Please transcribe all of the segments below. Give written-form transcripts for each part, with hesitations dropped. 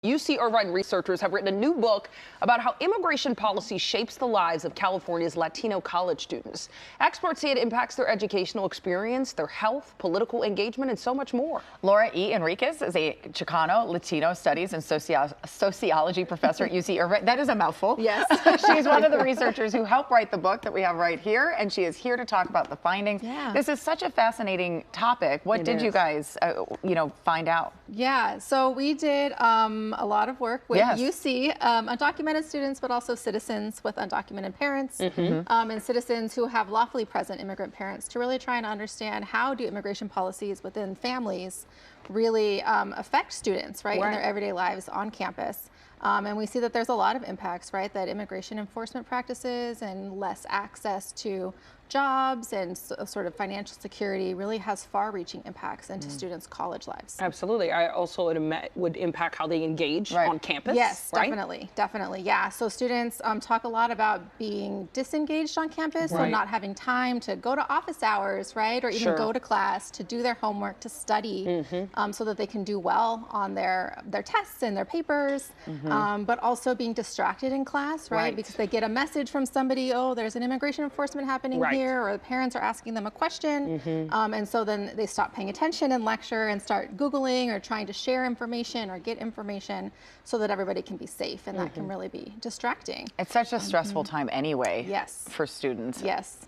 UC-Irvine researchers have written a new book about how immigration policy shapes the lives of California's Latino college students. Experts say it impacts their educational experience, their health, political engagement, and so much more. Laura E. Enriquez is a Chicano, Latino studies and sociology professor at UC-Irvine. That is a mouthful. Yes. She's one of the researchers who helped write the book that we have right here, and she is here to talk about the findings. Yeah. This is such a fascinating topic. What did you guys, find out? Yeah, so we did a lot of work with UC, undocumented students, but also citizens with undocumented parents, and citizens who have lawfully present immigrant parents, to really try and understand how do immigration policies within families really affect students, right, in their everyday lives on campus. And we see that there's a lot of impacts, right, that immigration enforcement practices and less access to jobs and sort of financial security really has far-reaching impacts into students' college lives. Absolutely. I also would impact how they engage on campus. Yes, right? definitely. Yeah. So students talk a lot about being disengaged on campus, so not having time to go to office hours, right, or even go to class, to do their homework, to study, so that they can do well on their tests and their papers, but also being distracted in class, right, because they get a message from somebody, oh, there's an immigration enforcement happening here, or the parents are asking them a question, and so then they stop paying attention in lecture and start Googling or trying to share information or get information so that everybody can be safe, and that can really be distracting. It's such a stressful time anyway for students. Yes.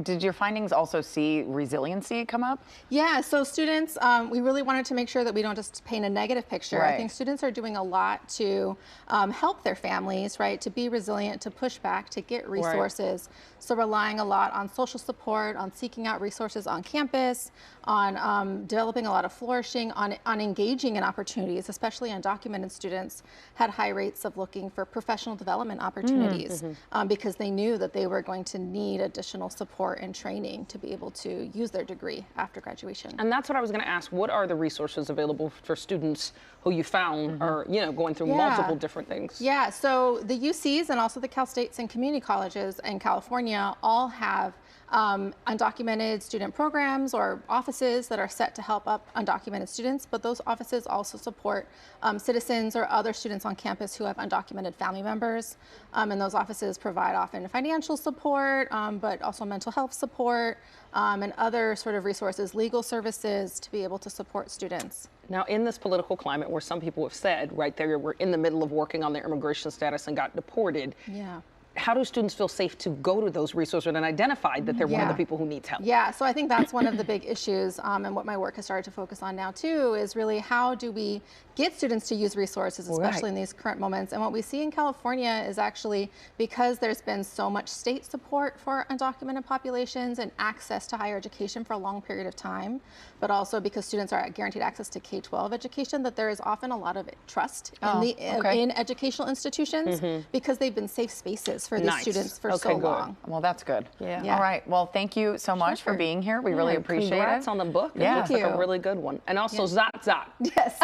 Did your findings also see resiliency come up? Yeah, so students, we really wanted to make sure that we don't just paint a negative picture. I think students are doing a lot to help their families, right, to be resilient, to push back, to get resources. So relying a lot on social support, on seeking out resources on campus, on developing a lot of flourishing, on engaging in opportunities, especially undocumented students had high rates of looking for professional development opportunities because they knew that they were going to need additional support and training to be able to use their degree after graduation. And that's what I was going to ask. What are the resources available for students who you found are, going through multiple different things? Yeah, so the UCs and also the Cal States and community colleges in California all have undocumented student programs or offices that are set to help up undocumented students, but those offices also support citizens or other students on campus who have undocumented family members, and those offices provide often financial support, but also mental health support, and other sort of resources, legal services, to be able to support students. Now, in this political climate where some people have said, right, they were in the middle of working on their immigration status and got deported, how do students feel safe to go to those resources and identify that they're one of the people who needs help? Yeah, so I think that's one of the big issues, and what my work has started to focus on now too, is really how do we get students to use resources, especially in these current moments. And what we see in California is actually, because there's been so much state support for undocumented populations and access to higher education for a long period of time, but also because students are guaranteed access to K-12 education, that there is often a lot of trust in educational institutions because they've been safe spaces for these students for so long. Well, that's good. All right. Well, thank you so much for being here. We really appreciate it. Congrats on the book. Yeah. It's like a really good one. And also, Zot Zot. Yes.